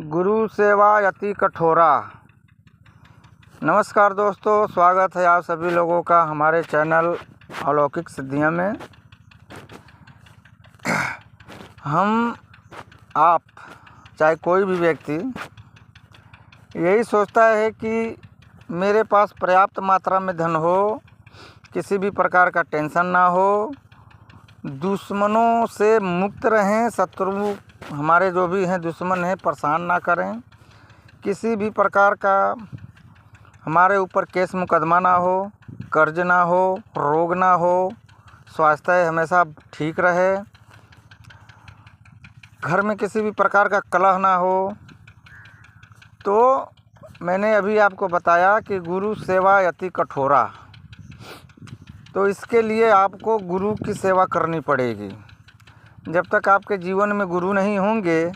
गुरु सेवा अति कठोरा। नमस्कार दोस्तों, स्वागत है आप सभी लोगों का हमारे चैनल अलौकिक सिद्धियाँ में। हम आप चाहे कोई भी व्यक्ति यही सोचता है कि मेरे पास पर्याप्त मात्रा में धन हो, किसी भी प्रकार का टेंशन ना हो, दुश्मनों से मुक्त रहें, शत्रु हमारे जो भी हैं दुश्मन हैं परेशान ना करें, किसी भी प्रकार का हमारे ऊपर केस मुकदमा ना हो, कर्ज ना हो, रोग ना हो, स्वास्थ्य हमेशा ठीक रहे, घर में किसी भी प्रकार का कलह ना हो। तो मैंने अभी आपको बताया कि गुरु सेवा अति कठोरा। तो इसके लिए आपको गुरु की सेवा करनी पड़ेगी। जब तक आपके जीवन में गुरु नहीं होंगे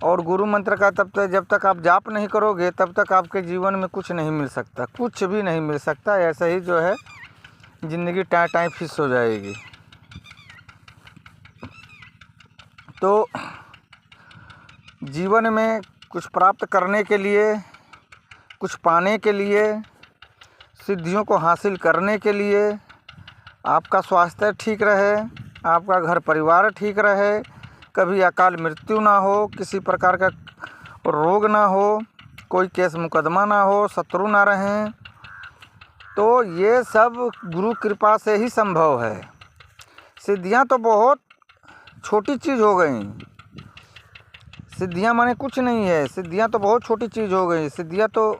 और गुरु मंत्र का जब तक आप जाप नहीं करोगे तब तक आपके जीवन में कुछ नहीं मिल सकता, कुछ भी नहीं मिल सकता। ऐसे ही जो है ज़िंदगी टाई फिस हो जाएगी। तो जीवन में कुछ प्राप्त करने के लिए, कुछ पाने के लिए, सिद्धियों को हासिल करने के लिए आपका स्वास्थ्य ठीक रहे, आपका घर परिवार ठीक रहे, कभी अकाल मृत्यु ना हो, किसी प्रकार का रोग ना हो, कोई केस मुकदमा ना हो, शत्रु ना रहें, तो ये सब गुरु कृपा से ही संभव है। सिद्धियां तो बहुत छोटी चीज़ हो गई। सिद्धियां माने कुछ नहीं है, सिद्धियां तो बहुत छोटी चीज़ हो गई। सिद्धियां तो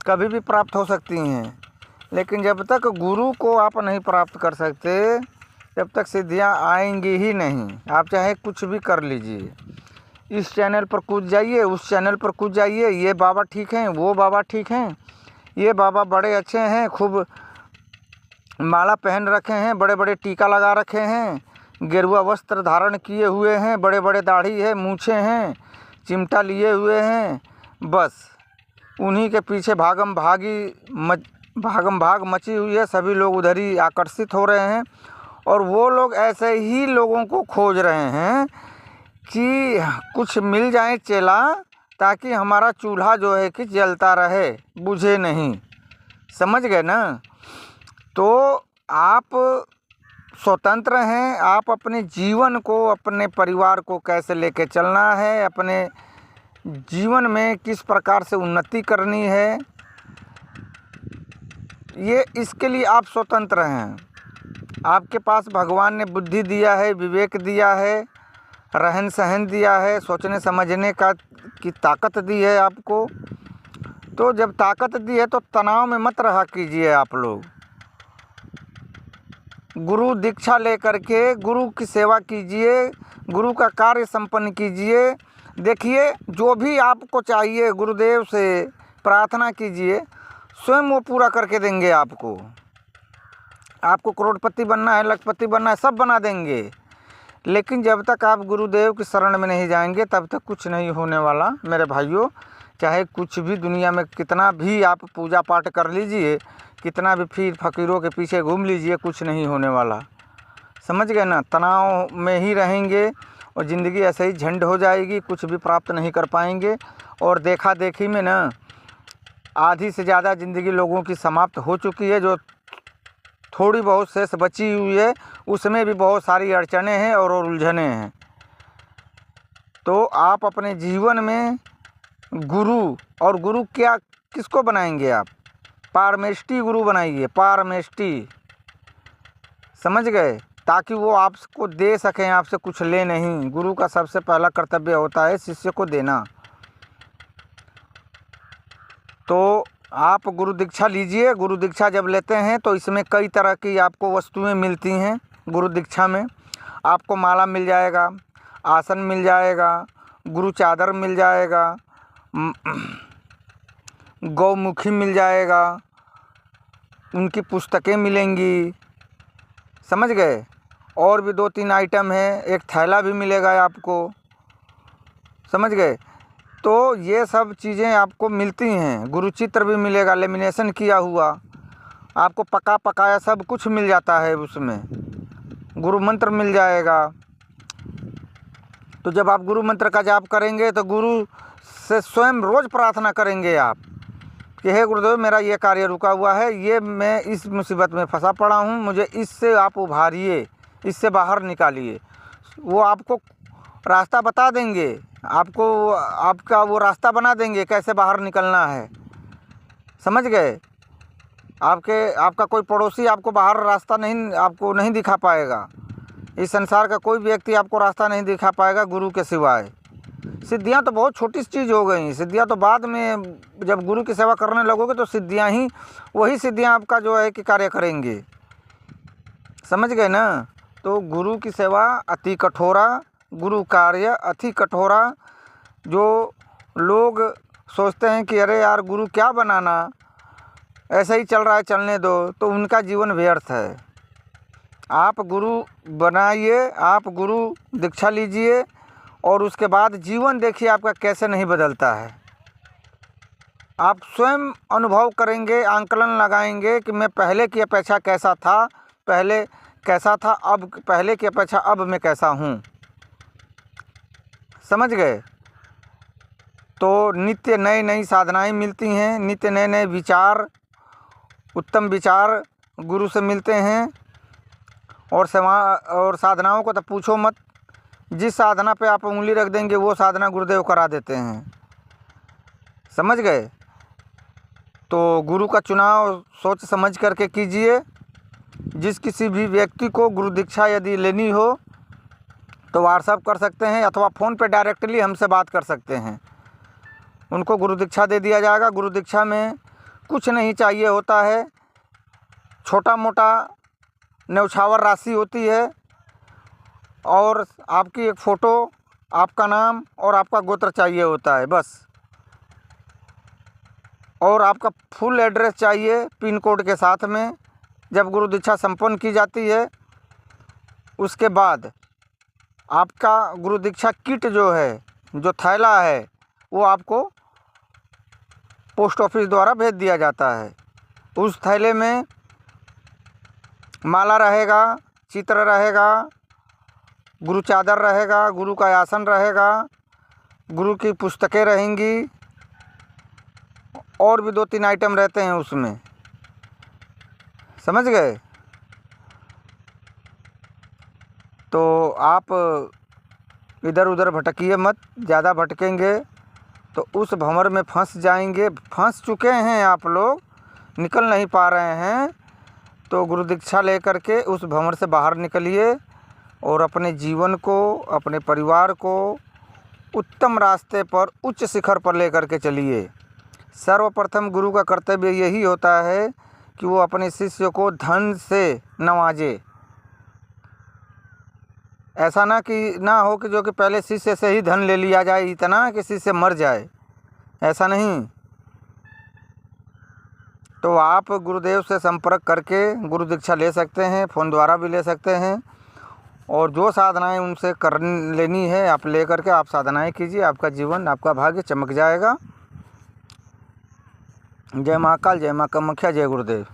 कभी भी प्राप्त हो सकती हैं, लेकिन जब तक गुरु को आप नहीं प्राप्त कर सकते तब तक सिद्धियां आएंगी ही नहीं। आप चाहे कुछ भी कर लीजिए, इस चैनल पर कूद जाइए, उस चैनल पर कूद जाइए, ये बाबा ठीक हैं, वो बाबा ठीक हैं, ये बाबा बड़े अच्छे हैं, खूब माला पहन रखे हैं, बड़े बड़े टीका लगा रखे हैं, गेरुआ वस्त्र धारण किए हुए हैं, बड़े बड़े दाढ़ी है, मूछें हैं, चिमटा लिए हुए हैं। बस उन्हीं के पीछे भागम भाग मची हुई है। सभी लोग उधर ही आकर्षित हो रहे हैं और वो लोग ऐसे ही लोगों को खोज रहे हैं कि कुछ मिल जाए चेला, ताकि हमारा चूल्हा जो है कि जलता रहे, बुझे नहीं। समझ गए ना? तो आप स्वतंत्र हैं। आप अपने जीवन को, अपने परिवार को कैसे लेके चलना है, अपने जीवन में किस प्रकार से उन्नति करनी है, ये इसके लिए आप स्वतंत्र हैं। आपके पास भगवान ने बुद्धि दिया है, विवेक दिया है, रहन सहन दिया है, सोचने समझने की ताकत दी है आपको। तो जब ताकत दी है तो तनाव में मत रहा कीजिए। आप लोग गुरु दीक्षा लेकर के गुरु की सेवा कीजिए, गुरु का कार्य संपन्न कीजिए। देखिए, जो भी आपको चाहिए गुरुदेव से प्रार्थना कीजिए, स्वयं वो पूरा करके देंगे आपको। आपको करोड़पति बनना है, लखपति बनना है, सब बना देंगे। लेकिन जब तक आप गुरुदेव की शरण में नहीं जाएंगे तब तक कुछ नहीं होने वाला मेरे भाइयों। चाहे कुछ भी दुनिया में कितना भी आप पूजा पाठ कर लीजिए, कितना भी फिर फकीरों के पीछे घूम लीजिए, कुछ नहीं होने वाला। समझ गए ना? तनाव में ही रहेंगे और ज़िंदगी ऐसे ही झंड हो जाएगी, कुछ भी प्राप्त नहीं कर पाएंगे। और देखा देखी में ना आधी से ज़्यादा ज़िंदगी लोगों की समाप्त हो चुकी है। जो थोड़ी बहुत शेष बची हुई है उसमें भी बहुत सारी अड़चनें हैं और उलझने हैं। तो आप अपने जीवन में गुरु, और गुरु क्या किसको बनाएंगे आप? पारमेष्टि गुरु बनाइए, पारमेष्टि। समझ गए? ताकि वो आपको दे सकें, आपसे कुछ ले नहीं। गुरु का सबसे पहला कर्तव्य होता है शिष्य को देना। तो आप गुरु दीक्षा लीजिए। गुरु दीक्षा जब लेते हैं तो इसमें कई तरह की आपको वस्तुएं मिलती हैं। गुरु दीक्षा में आपको माला मिल जाएगा, आसन मिल जाएगा, गुरु चादर मिल जाएगा, गौमुखी मिल जाएगा, उनकी पुस्तकें मिलेंगी। समझ गए? और भी 2-3 आइटम है, एक थैला भी मिलेगा आपको। समझ गए? तो ये सब चीज़ें आपको मिलती हैं। गुरु चित्र भी मिलेगा, लेमिनेशन किया हुआ, आपको पका पकाया सब कुछ मिल जाता है उसमें। गुरु मंत्र मिल जाएगा। तो जब आप गुरु मंत्र का जाप करेंगे तो गुरु से स्वयं रोज़ प्रार्थना करेंगे आप कि हे गुरुदेव, मेरा ये कार्य रुका हुआ है, ये मैं इस मुसीबत में फंसा पड़ा हूँ, मुझे इससे आप उभारिए, इससे बाहर निकालिए। वो आपको रास्ता बता देंगे, आपको आपका वो रास्ता बना देंगे कैसे बाहर निकलना है। समझ गए? आपका कोई पड़ोसी आपको बाहर रास्ता आपको नहीं दिखा पाएगा। इस संसार का कोई व्यक्ति आपको रास्ता नहीं दिखा पाएगा गुरु के सिवाय। सिद्धियां तो बहुत छोटी चीज़ हो गई। सिद्धियां तो बाद में जब गुरु की सेवा करने लगोगे तो सिद्धियां ही वही सिद्धियां आपका जो है कि कार्य करेंगे। समझ गए ना? तो गुरु की सेवा अति कठोरा, गुरु कार्य अति कठोरा। जो लोग सोचते हैं कि अरे यार गुरु क्या बनाना, ऐसा ही चल रहा है, चलने दो, तो उनका जीवन व्यर्थ है। आप गुरु बनाइए, आप गुरु दीक्षा लीजिए और उसके बाद जीवन देखिए आपका कैसे नहीं बदलता है। आप स्वयं अनुभव करेंगे, आंकलन लगाएंगे कि मैं पहले की अपेक्षा कैसा था, पहले कैसा था, अब पहले की अपेक्षा अब मैं कैसा हूँ। समझ गए? तो नित्य नई नई साधनाएं मिलती हैं, नित्य नए नए विचार, उत्तम विचार गुरु से मिलते हैं। और साधनाओं को तो पूछो मत, जिस साधना पे आप उंगली रख देंगे वो साधना गुरुदेव करा देते हैं। समझ गए? तो गुरु का चुनाव सोच समझ करके कीजिए। जिस किसी भी व्यक्ति को गुरु दीक्षा यदि लेनी हो तो व्हाट्सएप कर सकते हैं अथवा फ़ोन पे डायरेक्टली हमसे बात कर सकते हैं, उनको गुरु दीक्षा दे दिया जाएगा। गुरु दीक्षा में कुछ नहीं चाहिए होता है, छोटा मोटा न्यौछावर राशि होती है और आपकी एक फ़ोटो, आपका नाम और आपका गोत्र चाहिए होता है बस। और आपका फुल एड्रेस चाहिए पिन कोड के साथ में। जब गुरु दीक्षा संपन्न की जाती है उसके बाद आपका गुरु दीक्षा किट जो है, जो थैला है, वो आपको पोस्ट ऑफिस द्वारा भेज दिया जाता है। उस थैले में माला रहेगा, चित्र रहेगा, गुरु चादर रहेगा, गुरु का आसन रहेगा, गुरु की पुस्तकें रहेंगी और भी 2-3 आइटम रहते हैं उसमें। समझ गए? तो आप इधर उधर भटकिए मत, ज़्यादा भटकेंगे तो उस भंवर में फंस जाएंगे। फंस चुके हैं आप लोग, निकल नहीं पा रहे हैं, तो गुरु दीक्षा लेकर के उस भंवर से बाहर निकलिए और अपने जीवन को, अपने परिवार को उत्तम रास्ते पर, उच्च शिखर पर लेकर के चलिए। सर्वप्रथम गुरु का कर्तव्य यही होता है कि वो अपने शिष्य को धन से नवाजे। ऐसा ना हो कि जो कि पहले शिष्य से ही धन ले लिया जाए, इतना कि शिष्य मर जाए, ऐसा नहीं। तो आप गुरुदेव से संपर्क करके गुरु दीक्षा ले सकते हैं, फ़ोन द्वारा भी ले सकते हैं। और जो साधनाएं उनसे लेनी है आप ले करके आप साधनाएं कीजिए, आपका जीवन, आपका भाग्य चमक जाएगा। जय महाकाल, जय माँ कामाख्या, जय गुरुदेव।